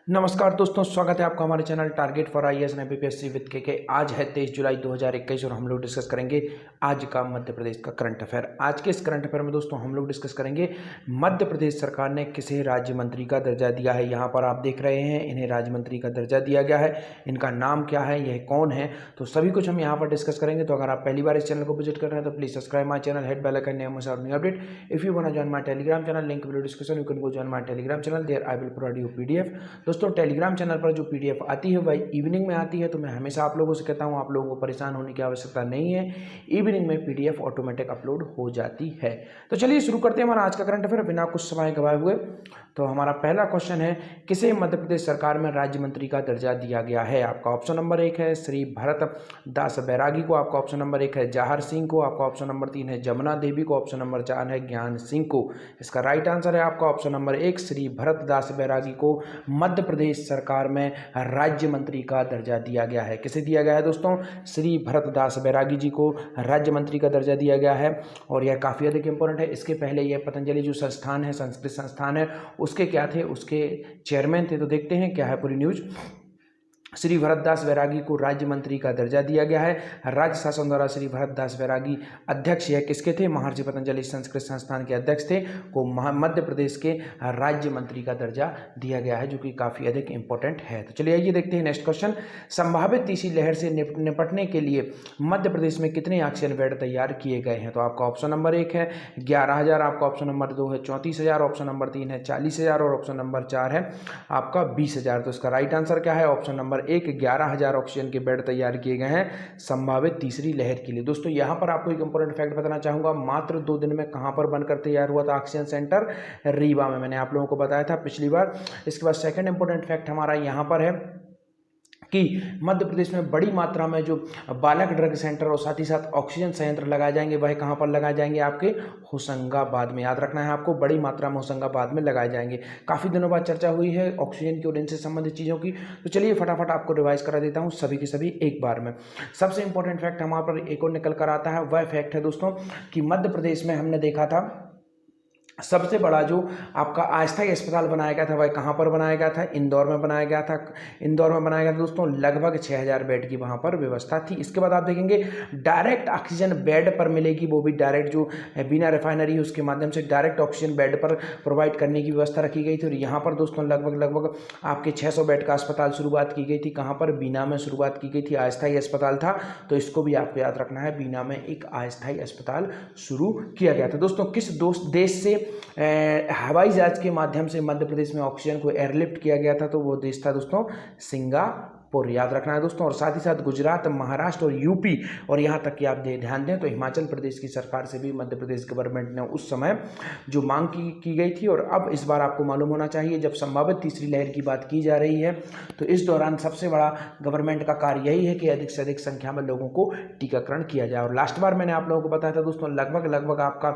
नमस्कार दोस्तों, स्वागत है आपका हमारे channel target for IAS and BPSC with के। आज है 23 जुलाई 2021 और हम लोग डिस्कस करेंगे आज का मध्य प्रदेश का करंट अफेयर। आज के इस करंट अफेयर में दोस्तों हम लोग डिस्कस करेंगे मध्य प्रदेश सरकार ने किसे राज्य मंत्री का दर्जा दिया है। यहाँ पर आप देख रहे हैं इन्हें राज्य मंत्री का दर्जा दिया गया है। इनका नाम क्या है, यह कौन है, तो सभी कुछ हम यहाँ पर डिस्कस करेंगे। तो अगर आप पहली बार इस चैनल को विजिट कर रहे हैं तो please subscribe my channel, hit bell icon, new update. If you want to join my Telegram channel, link video description, you can go join my Telegram channel, there I will provide you PDF. दोस्तों Telegram channel पर जो PDF आती है वह evening में आती है, तो मैं हमेशा आप लोगों से कहता हूं आप लोगों को परेशान होने की आवश्यकता नहीं है। इवनिंग में पीडीएफ ऑटोमेटिक अपलोड हो जाती है। तो चलिए शुरू करते हैं हमारा आज का करंट अफेयर बिना कुछ समय गवाए हुए। तो हमारा पहला क्वेश्चन है, किसे मध्य प्रदेश सरकार में राज्य मंत्री का दर्जा दिया गया है। आपका ऑप्शन नंबर 1 है श्री भरत दास बैरागी को, आपका ऑप्शन नंबर 1 है जवाहर सिंह को, आपका ऑप्शन नंबर 3 है जमुना देवी को, ऑप्शन नंबर 4 है ज्ञान सिंह को। इसका राइट आंसर है आपका ऑप्शन नंबर 1 श्री भरत दास बैरागी को मध्य प्रदेश सरकार में राज्य मंत्री का दर्जा दिया गया है। किसे दिया गया है दोस्तों? श्री भरत दास बैरागी जी को राज्य मंत्री का दर्जा दिया गया है। और यह काफ़ी अधिक इंपॉर्टेंट है। इसके पहले यह पतंजलि जो संस्थान है, संस्कृत संस्थान है, उसके क्या थे, उसके चेयरमैन थे। तो देखते हैं क्या है पूरी न्यूज। श्री भरतदास बैरागी को राज्य मंत्री का दर्जा दिया गया है। राज्य शासन द्वारा श्री भरतदास बैरागी अध्यक्ष यह किसके थे? महर्षि पतंजलि संस्कृत संस्थान के अध्यक्ष थे, को मध्य प्रदेश के राज्य मंत्री का दर्जा दिया गया है, जो कि काफ़ी अधिक इंपॉर्टेंट है। तो चलिए आइए देखते हैं नेक्स्ट क्वेश्चन। संभावित तीसरी लहर से निपटने के लिए मध्य प्रदेश में कितने ऑक्सीजन बेड तैयार किए गए हैं? तो आपका ऑप्शन नंबर 1 है 11,000, आपका ऑप्शन नंबर 2 है 34,000, ऑप्शन नंबर 3 है 40,000 और ऑप्शन नंबर 4 है आपका 20,000। तो इसका राइट आंसर क्या है? ऑप्शन नंबर 1 11,000 ऑक्सीजन के बेड तैयार किए गए हैं संभावित तीसरी लहर के लिए। दोस्तों यहां पर आपको एक इंपॉर्टेंट फैक्ट बताना चाहूंगा, मात्र 2 दिन में कहां पर बनकर तैयार हुआ था ऑक्सीजन सेंटर? रीवा में, मैंने आप लोगों को बताया था पिछली बार। इसके बाद सेकंड इंपॉर्टेंट फैक्ट हमारा यहां पर है कि मध्य प्रदेश में बड़ी मात्रा में जो बालक ड्रग सेंटर और साथ ही साथ ऑक्सीजन संयंत्र लगाए जाएंगे, वह कहां पर लगाए जाएंगे? आपके होशंगाबाद में। याद रखना है आपको, बड़ी मात्रा में होशंगाबाद में लगाए जाएंगे। काफ़ी दिनों बाद चर्चा हुई है ऑक्सीजन की और इनसे संबंधित चीज़ों की। तो चलिए फटाफट आपको रिवाइज करा देता हूँ सभी के सभी एक बार में। सबसे इंपॉर्टेंट फैक्ट हमारे पर एक और निकल कर आता है, वह फैक्ट है दोस्तों कि मध्य प्रदेश में हमने देखा था सबसे बड़ा जो आपका अस्थायी अस्पताल बनाया गया था, वह कहाँ पर बनाया गया था? इंदौर में बनाया गया था। इंदौर में बनाया गया था दोस्तों, लगभग 6,000 बेड की वहाँ पर व्यवस्था थी। इसके बाद आप देखेंगे डायरेक्ट ऑक्सीजन बेड पर मिलेगी, वो भी डायरेक्ट जो बिना रिफाइनरी उसके माध्यम से डायरेक्ट ऑक्सीजन बेड पर प्रोवाइड करने की व्यवस्था रखी गई थी। और यहाँ पर दोस्तों लगभग आपके 600 बेड का अस्पताल शुरुआत की गई थी। कहाँ पर? बीना में शुरुआत की गई थी, अस्थायी अस्पताल था। तो इसको भी आपको याद रखना है, बीना में एक अस्थायी अस्पताल शुरू किया गया था। दोस्तों किस देश से हवाई जहाज के माध्यम से मध्य प्रदेश में ऑक्सीजन को एयरलिफ्ट किया गया था? तो वो देश था दोस्तों सिंगापुर। याद रखना है दोस्तों। और साथ ही साथ गुजरात, महाराष्ट्र और यूपी और यहाँ तक कि आप ध्यान दें तो हिमाचल प्रदेश की सरकार से भी मध्य प्रदेश गवर्नमेंट ने उस समय जो मांग की गई थी। और अब इस बार आपको मालूम होना चाहिए, जब संभावित तीसरी लहर की बात की जा रही है तो इस दौरान सबसे बड़ा गवर्नमेंट का कार्य यही है कि अधिक से अधिक संख्या में लोगों को टीकाकरण किया जाए। और लास्ट बार मैंने आप लोगों को बताया था दोस्तों, लगभग आपका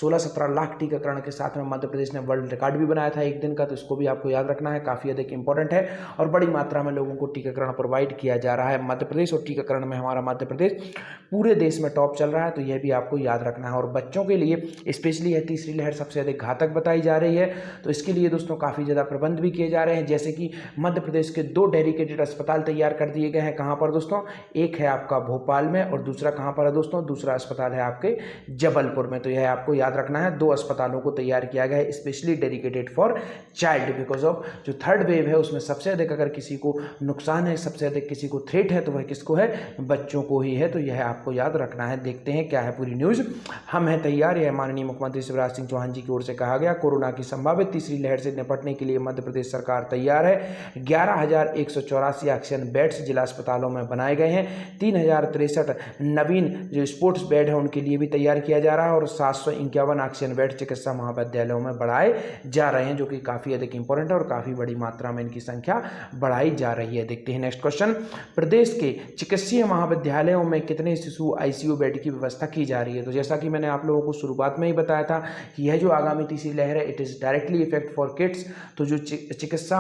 16-17 लाख टीकाकरण के साथ में मध्य प्रदेश ने वर्ल्ड रिकॉर्ड भी बनाया था एक दिन का। तो इसको भी आपको याद रखना है, काफ़ी अधिक इंपॉर्टेंट है। और बड़ी मात्रा में लोगों को टीकाकरण प्रोवाइड किया जा रहा है मध्य प्रदेश, और टीकाकरण में हमारा मध्य प्रदेश पूरे देश में टॉप चल रहा है। तो यह भी आपको याद रखना है। और बच्चों के लिए स्पेशली यह तीसरी लहर सबसे अधिक घातक बताई जा रही है। तो इसके लिए दोस्तों काफ़ी ज़्यादा प्रबंध भी किए जा रहे हैं, जैसे कि मध्य प्रदेश के 2 डेडिकेटेड अस्पताल तैयार कर दिए गए हैं। कहाँ पर दोस्तों? एक है आपका भोपाल में और दूसरा कहाँ पर है दोस्तों? दूसरा अस्पताल है आपके जबलपुर में। तो यह आपको याद रखना है, 2 अस्पतालों को तैयार किया गया है specially dedicated for child, because of जो थर्ड वेव है उसमें सबसे अधिक अगर किसी को नुकसान है, सबसे अधिक किसी को थ्रेट है, तो वह किसको है? बच्चों को ही है। तो यह आपको याद रखना है। देखते हैं क्या है पूरी न्यूज। हम हैं तैयार, यह माननीय मुख्यमंत्री शिवराज सिंह चौहान जी की ओर से कहा गया। कोरोना की संभावित तीसरी लहर से निपटने के लिए मध्य प्रदेश सरकार तैयार है। 11,184 ऑक्सीजन बेड्स जिला अस्पतालों में बनाए गए हैं। 3,063 नवीन जो स्पोर्ट्स बेड है उनके लिए भी तैयार किया जा रहा है। और 751 ऑक्सीजन बेड चिकित्सा महाविद्यालयों में बढ़ाए जा रहे हैं, जो कि काफ़ी अधिक इंपॉर्टेंट है और काफ़ी बड़ी मात्रा में इनकी संख्या बढ़ाई जा रही है। देखते हैं नेक्स्ट क्वेश्चन। प्रदेश के चिकित्सीय महाविद्यालयों में कितने शिशु आईसीयू बेड की व्यवस्था की जा रही है? तो जैसा कि मैंने आप लोगों को शुरुआत में ही बताया था कि यह जो आगामी तीसरी लहर है it is directly effect for kids. तो जो चिकित्सा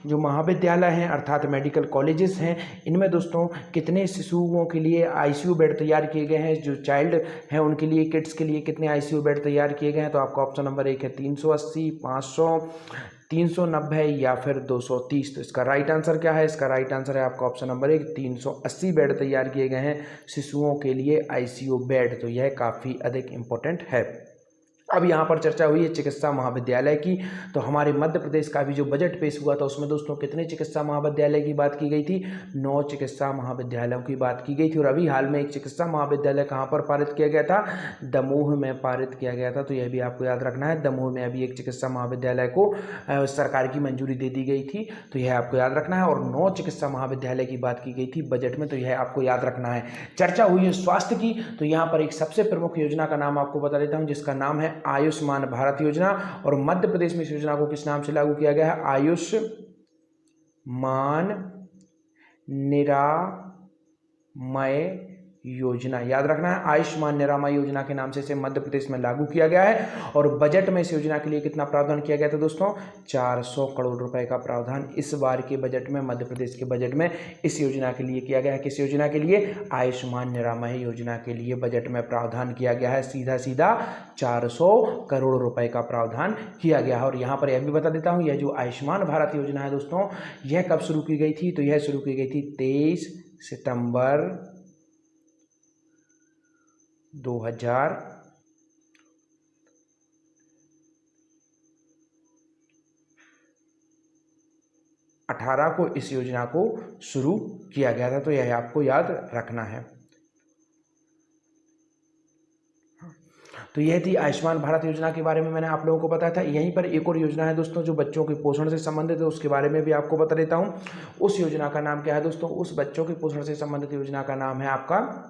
जो महाविद्यालय हैं अर्थात मेडिकल कॉलेजेस हैं, इनमें दोस्तों कितने शिशुओं के लिए आईसीयू बेड तैयार किए गए हैं? जो चाइल्ड हैं उनके लिए, किड्स के लिए कितने आईसीयू बेड तैयार किए गए हैं? तो आपका ऑप्शन नंबर 1 है 380, 500, 390 या फिर 230। तो इसका राइट आंसर क्या है? इसका राइट आंसर है आपका ऑप्शन नंबर 1, 380 बेड तैयार किए गए हैं शिशुओं के लिए आईसीयू बेड। तो यह काफ़ी अधिक इम्पोर्टेंट है। अब यहाँ पर चर्चा हुई है चिकित्सा महाविद्यालय की। तो हमारे मध्य प्रदेश का भी जो बजट पेश हुआ था उसमें दोस्तों कितने चिकित्सा महाविद्यालय की बात की गई थी? 9 चिकित्सा महाविद्यालयों की बात की गई थी। और अभी हाल में एक चिकित्सा महाविद्यालय कहाँ पर पारित किया गया था? दमोह में पारित किया गया था। तो यह भी आपको याद रखना है, दमोह में अभी एक चिकित्सा महाविद्यालय को सरकार की मंजूरी दे दी गई थी। तो यह आपको याद रखना है। और 9 चिकित्सा महाविद्यालय की बात की गई थी बजट में, तो यह आपको याद रखना है। चर्चा हुई है स्वास्थ्य की। तो यहाँ पर एक सबसे प्रमुख योजना का नाम आपको बता देता हूँ, जिसका नाम है आयुष्मान भारत योजना। और मध्य प्रदेश में इस योजना को किस नाम से लागू किया गया है? आयुष्मान निरामय योजना। याद रखना है, आयुष्मान निरामय योजना के नाम से इसे मध्य प्रदेश में लागू किया गया है। और बजट में इस योजना के लिए कितना प्रावधान किया गया था दोस्तों? 400 करोड़ रुपए का प्रावधान इस बार के बजट में, मध्य प्रदेश के बजट में इस योजना के लिए किया गया है। किस योजना के लिए? आयुष्मान निरामय योजना के लिए बजट में प्रावधान किया गया है। सीधा सीधा 400 करोड़ रुपए का प्रावधान किया गया है। और यहाँ पर यह भी बता देता हूँ, यह जो आयुष्मान भारत योजना है दोस्तों, यह कब शुरू की गई थी? तो यह शुरू की गई थी 23 सितंबर 2018 को इस योजना को शुरू किया गया था। तो यह आपको याद रखना है। तो यह थी आयुष्मान भारत योजना के बारे में मैंने आप लोगों को बताया था। यहीं पर एक और योजना है दोस्तों जो बच्चों के पोषण से संबंधित है, उसके बारे में भी आपको बता देता हूं। उस योजना का नाम क्या है दोस्तों? उस बच्चों के पोषण से संबंधित योजना का नाम है आपका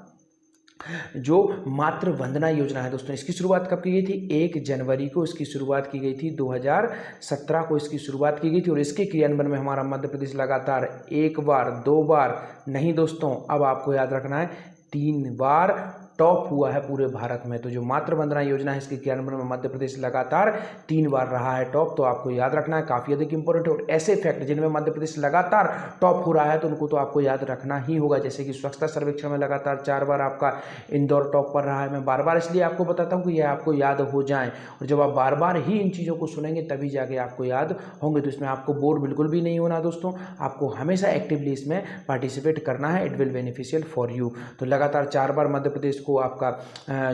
जो मातृ वंदना योजना है दोस्तों। इसकी शुरुआत कब की गई थी? 1 जनवरी को इसकी शुरुआत की गई थी। 2017 को इसकी शुरुआत की गई थी। और इसके क्रियान्वयन में हमारा मध्य प्रदेश लगातार 1 बार 2 बार नहीं दोस्तों, अब आपको याद रखना है 3 बार टॉप हुआ है पूरे भारत में। तो जो मातृ वंदना योजना है इसके क्रियान्वयन में मध्य प्रदेश लगातार 3 बार रहा है टॉप। तो आपको याद रखना है, काफ़ी अधिक इंपॉर्टेंट है। और ऐसे फैक्ट जिनमें मध्य प्रदेश लगातार टॉप हो रहा है तो उनको तो आपको याद रखना ही होगा, जैसे कि स्वच्छता सर्वेक्षण में लगातार 4 बार आपका इंदौर टॉप पर रहा है। मैं बार बार इसलिए आपको बताता हूँ कि यह आपको याद हो जाए। और जब आप बार बार ही इन चीज़ों को सुनेंगे तभी जाके आपको याद होंगे। तो इसमें आपको बोर बिल्कुल भी नहीं होना दोस्तों, आपको हमेशा एक्टिवली इसमें पार्टिसिपेट करना है। It will beneficial for you. तो लगातार 4 बार मध्य प्रदेश को आपका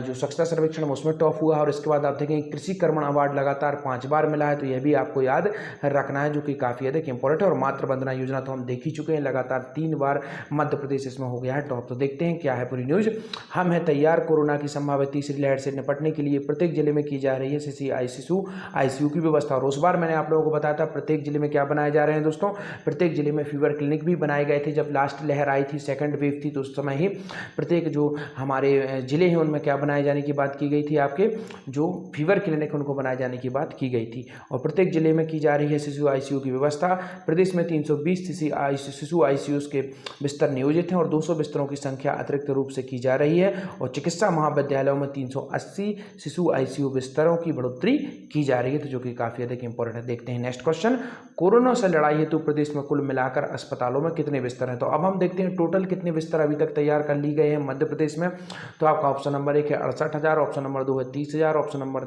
जो स्वच्छता सर्वेक्षण में उसमें टॉप हुआ है। और इसके बाद आप देखेंगे कृषि कर्मण अवार्ड लगातार 5 बार मिला है। तो यह भी आपको याद रखना है, जो कि काफ़ी अधिक इंपॉर्टेंट है। और मातृ वंदना योजना तो हम देख ही चुके हैं, लगातार 3 बार मध्य प्रदेश इसमें हो गया है टॉप। तो देखते हैं क्या है पूरी न्यूज। हम है तैयार कोरोना की संभावित तीसरी लहर से निपटने के लिए प्रत्येक जिले में की जा रही है आईसीयू की व्यवस्था। और उस बार मैंने आप लोगों को बताया था प्रत्येक जिले में क्या बनाए जा रहे हैं दोस्तों? प्रत्येक जिले में फीवर क्लिनिक भी बनाए गए थे। जब लास्ट लहर आई थी, सेकंड वेव थी, तो उस समय ही प्रत्येक जो हमारे जिले हैं उनमें क्या बनाए जाने की बात की गई थी? आपके जो फीवर क्लिनिक उनको बनाए जाने की बात की गई थी। और प्रत्येक जिले में की जा रही है शिशु आईसीयू की व्यवस्था। प्रदेश में 320 शिशु आईसीयू के बिस्तर नियोजित हैं और 200 बिस्तरों की संख्या अतिरिक्त रूप से की जा रही है। और चिकित्सा महाविद्यालयों में 380 शिशु आईसीयू बिस्तरों की बढ़ोतरी की जा रही है, तो जो कि काफ़ी अधिक इंपॉर्टेंट है। देखते हैं नेक्स्ट क्वेश्चन। कोरोना से लड़ाई हेतु प्रदेश में कुल मिलाकर अस्पतालों में कितने बिस्तर हैं? तो अब हम देखते हैं टोटल कितने बिस्तर अभी तक तैयार कर ली गए हैं मध्य प्रदेश में। तो आपका ऑप्शन नंबर 1 है 68,000, ऑप्शन नंबर 2 है 30,000, ऑप्शन नंबर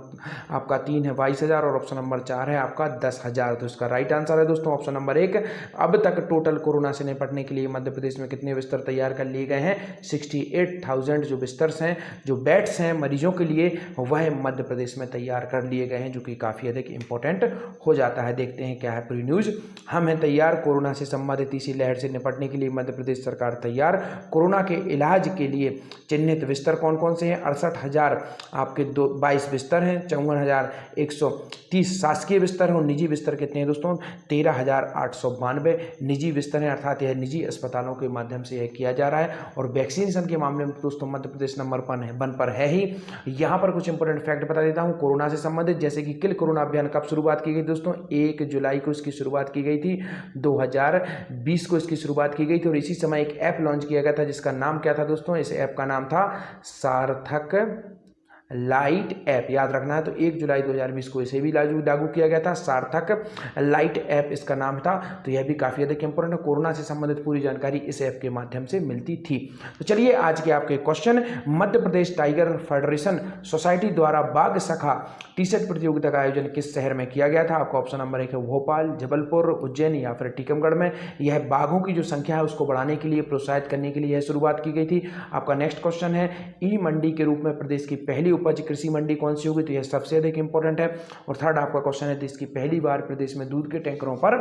आपका 3 है 22,000 और ऑप्शन नंबर 4 है आपका 10,000। तो इसका राइट आंसर है दोस्तों ऑप्शन नंबर 1। अब तक टोटल कोरोना से निपटने के लिए मध्य प्रदेश में कितने बिस्तर तैयार कर लिए गए हैं? 68,000 जो बिस्तर्स हैं, जो बेड्स हैं मरीजों के लिए, वह मध्य प्रदेश में तैयार कर लिए गए हैं, जो कि काफ़ी अधिक इंपॉर्टेंट हो जाता है। देखते हैं क्या है पूरी न्यूज। हम हैं तैयार कोरोना से संबंधित तीसरी लहर से निपटने के लिए मध्य प्रदेश सरकार तैयार। कोरोना के इलाज के लिए चिन्हित बिस्तर कौन कौन से हैं? 68,000 आपके 22 बिस्तर हैं, 54,130 शासकीय बिस्तर हैं। और निजी बिस्तर कितने हैं दोस्तों? 13,892 निजी बिस्तर हैं, अर्थात यह निजी अस्पतालों के माध्यम से यह किया जा रहा है। और वैक्सीनेशन के मामले में दोस्तों मध्य प्रदेश नंबर 1 पर है ही। यहाँ पर कुछ इंपॉर्टेंट फैक्ट बता देता हूँ कोरोना से संबंधित, जैसे कि किल कोरोना अभियान कब शुरुआत की गई दोस्तों? 1 जुलाई को इसकी शुरुआत की गई थी, 2020 को इसकी शुरुआत की गई थी। और इसी समय एक ऐप लॉन्च किया गया था जिसका नाम क्या था दोस्तों? इस ऐप का नाम था सार्थक लाइट ऐप, याद रखना है। तो 1 जुलाई 2020 को इसे भी लागू किया गया था, सार्थक लाइट ऐप इसका नाम था। तो यह भी काफ़ी अधिक इंपॉर्टेंट है, कोरोना से संबंधित पूरी जानकारी इस ऐप के माध्यम से मिलती थी। तो चलिए आज के आपके question, Madhya Pradesh tiger federation society द्वारा बाघ शाखा टी शर्ट प्रतियोगिता का आयोजन किस शहर में किया गया था? आपका ऑप्शन नंबर 1 है भोपाल, जबलपुर, उज्जैन या फिर टीकमगढ़ में। यह बाघों की जो संख्या है उसको बढ़ाने के लिए, प्रोत्साहित करने के लिए यह शुरुआत की गई थी। आपका नेक्स्ट क्वेश्चन है, ई मंडी के रूप में प्रदेश की पहली उपज कृषि मंडी कौन सी होगी? तो यह सबसे अधिक इंपॉर्टेंट है। और थर्ड आपका क्वेश्चन है, देश की पहली बार प्रदेश में दूध के टैंकरों पर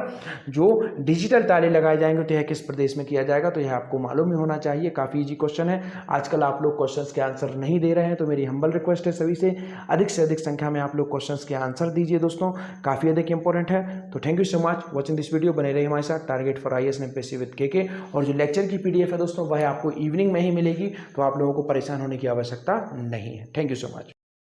जो डिजिटल ताले लगाए जाएंगे तो यह किस प्रदेश में किया जाएगा? तो यह आपको मालूम ही होना चाहिए, काफी इजी क्वेश्चन है। आजकल आप लोग क्वेश्चंस के आंसर नहीं दे रहे हैं, तो मेरी हम्बल रिक्वेस्ट है सभी से अधिक संख्या में आप लोग क्वेश्चंस के आंसर दीजिए दोस्तों, काफी अधिक इंपॉर्टेंट है। तो thank you so much watching this video. बने रहिए हमारे साथ target for IAS and MPSC with KK. और जो लेक्चर की पीडीएफ है दोस्तों वह आपको इवनिंग में ही मिलेगी, तो आप लोगों को परेशान होने की आवश्यकता नहीं है। Thank you so much.